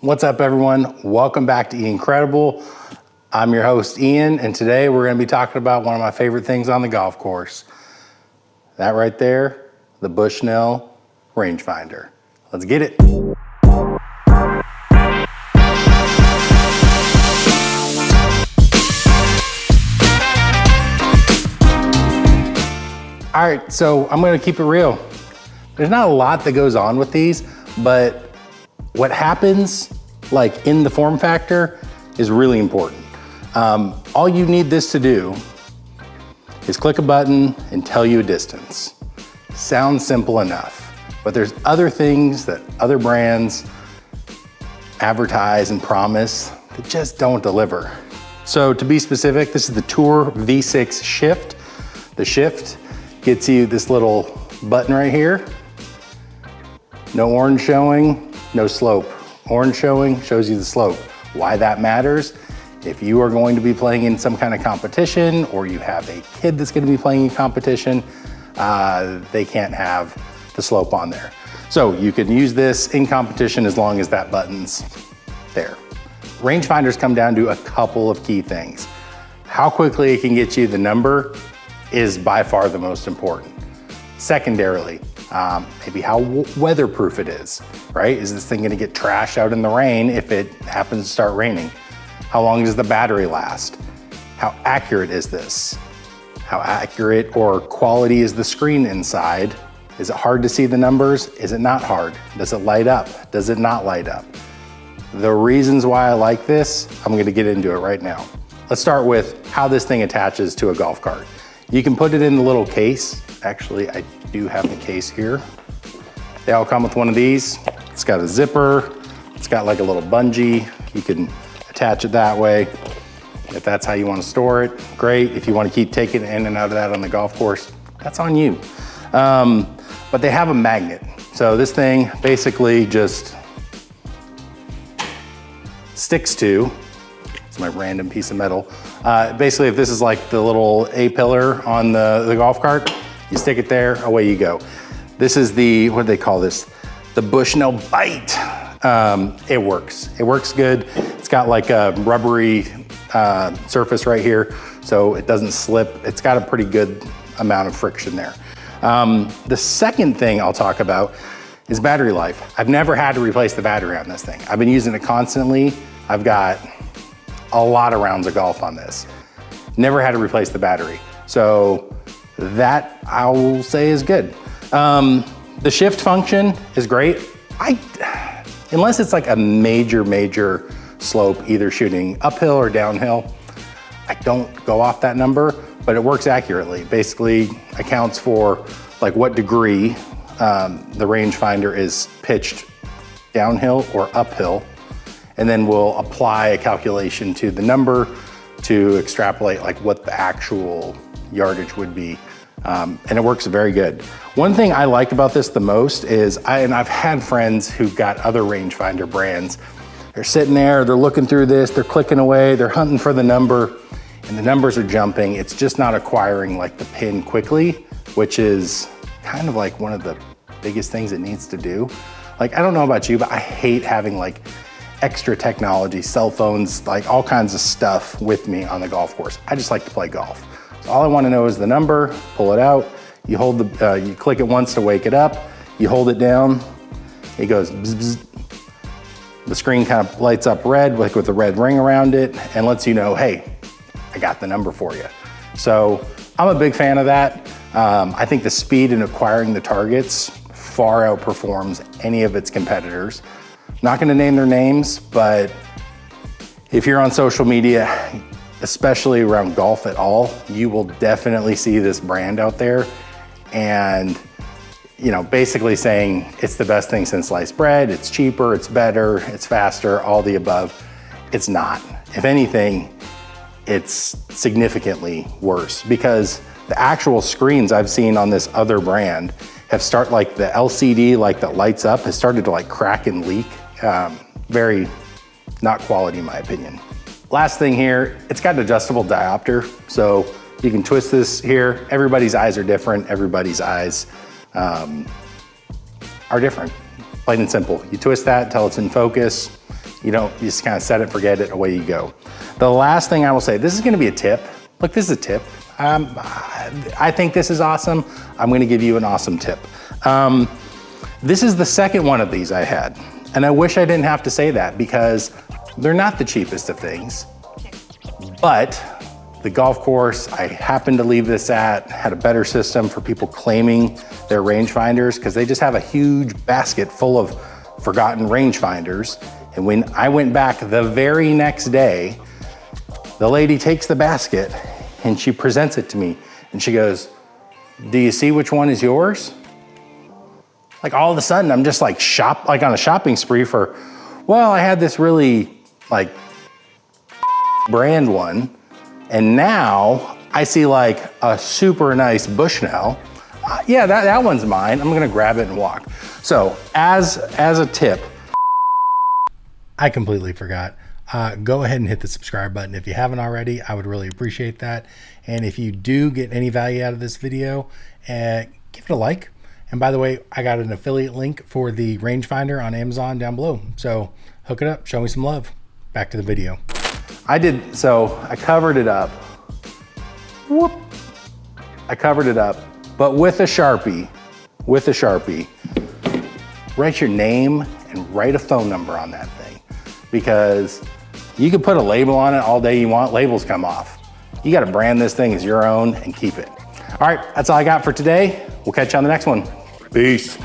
What's up, everyone? Welcome back to IanCredible. I'm your host, Ian, and today we're gonna be talking about one of my favorite things on the golf course. That right there, the Bushnell Rangefinder. Let's get it. All right, so I'm gonna keep it real. There's not a lot that goes on with these, but what happens like in the form factor is really important. All you need this to do is click a button and tell you a distance. Sounds simple enough, but there's other things that other brands advertise and promise that just don't deliver. So to be specific, this is the Tour V6 Shift. The Shift gets you this little button right here. No orange showing, no slope. Orange showing shows you the slope. Why that matters? If you are going to be playing in some kind of competition or you have a kid that's gonna be playing in competition, they can't have the slope on there. So you can use this in competition as long as that button's there. Rangefinders come down to a couple of key things. How quickly it can get you the number is by far the most important. Secondarily, maybe how weatherproof it is, right? Is this thing gonna get trashed out in the rain if it happens to start raining? How long does the battery last? How accurate is this? How accurate or quality is the screen inside? Is it hard to see the numbers? Is it not hard? Does it light up? Does it not light up? The reasons why I like this, I'm gonna get into it right now. Let's start with how this thing attaches to a golf cart. You can put it in the little case. Actually, I do have the case here. They all come with one of these. It's got a zipper. It's got like a little bungee. You can attach it that way. If that's how you want to store it, great. If you want to keep taking it in and out of that on the golf course, that's on you. But they have a magnet. So this thing basically just sticks to, it's my random piece of metal. Basically, if this is like the little A-pillar on the golf cart, you stick it there, away you go. This is the, what do they call this? The Bushnell Bite. It works good. It's got like a rubbery surface right here, so it doesn't slip. It's got a pretty good amount of friction there. The second thing I'll talk about is battery life. I've never had to replace the battery on this thing. I've been using it constantly. I've got a lot of rounds of golf on this. Never had to replace the battery. So that I will say is good. The shift function is great. Unless it's like a major slope, either shooting uphill or downhill, I don't go off that number, but it works accurately. Basically accounts for like what degree the rangefinder is pitched downhill or uphill, and then we'll apply a calculation to the number to extrapolate like what the actual yardage would be. And it works very good. One thing I like about this the most is, I've had friends who've got other rangefinder brands. They're sitting there, they're looking through this, they're clicking away, they're hunting for the number, and the numbers are jumping. It's just not acquiring like the pin quickly, which is kind of like one of the biggest things it needs to do. Like, I don't know about you, but I hate having like extra technology, cell phones, like all kinds of stuff with me on the golf course. I just like to play golf. So all I want to know is the number, pull it out, you hold you click it once to wake it up, you hold it down, it goes bzz, bzz. The screen kind of lights up red, like with a red ring around it, and lets you know, hey, I got the number for you. So I'm a big fan of that. I think the speed in acquiring the targets far outperforms any of its competitors. Not gonna name their names, but if you're on social media, especially around golf at all, you will definitely see this brand out there and basically saying it's the best thing since sliced bread, it's cheaper, it's better, it's faster, all the above. It's not. If anything, it's significantly worse because the actual screens I've seen on this other brand have like the LCD, like that lights up, has started to like crack and leak. Very not quality in my opinion. Last thing here, it's got an adjustable diopter. So you can twist this here. Everybody's eyes are different. Everybody's eyes are different, plain and simple. You twist that until it's in focus. You just kind of set it, forget it, away you go. The last thing I will say, this is gonna be a tip. Look, this is a tip. I think this is awesome. I'm gonna give you an awesome tip. This is the second one of these I had. And I wish I didn't have to say that because they're not the cheapest of things. But the golf course I happened to leave this at had a better system for people claiming their rangefinders because they just have a huge basket full of forgotten rangefinders. And when I went back the very next day, the lady takes the basket and she presents it to me and she goes, "Do you see which one is yours?" Like all of a sudden I'm just like on a shopping spree for, well, I had this really like brand one. And now I see like a super nice Bushnell. Yeah, that one's mine. I'm gonna grab it and walk. So as a tip, I completely forgot. Go ahead and hit the subscribe button if you haven't already. I would really appreciate that. And if you do get any value out of this video, give it a like. And by the way, I got an affiliate link for the rangefinder on Amazon down below. So hook it up, show me some love. Back to the video. So I covered it up. Whoop. I covered it up, but with a Sharpie, write your name and write a phone number on that thing. Because you can put a label on it all day you want, labels come off. You gotta brand this thing as your own and keep it. All right, that's all I got for today. We'll catch you on the next one. Peace.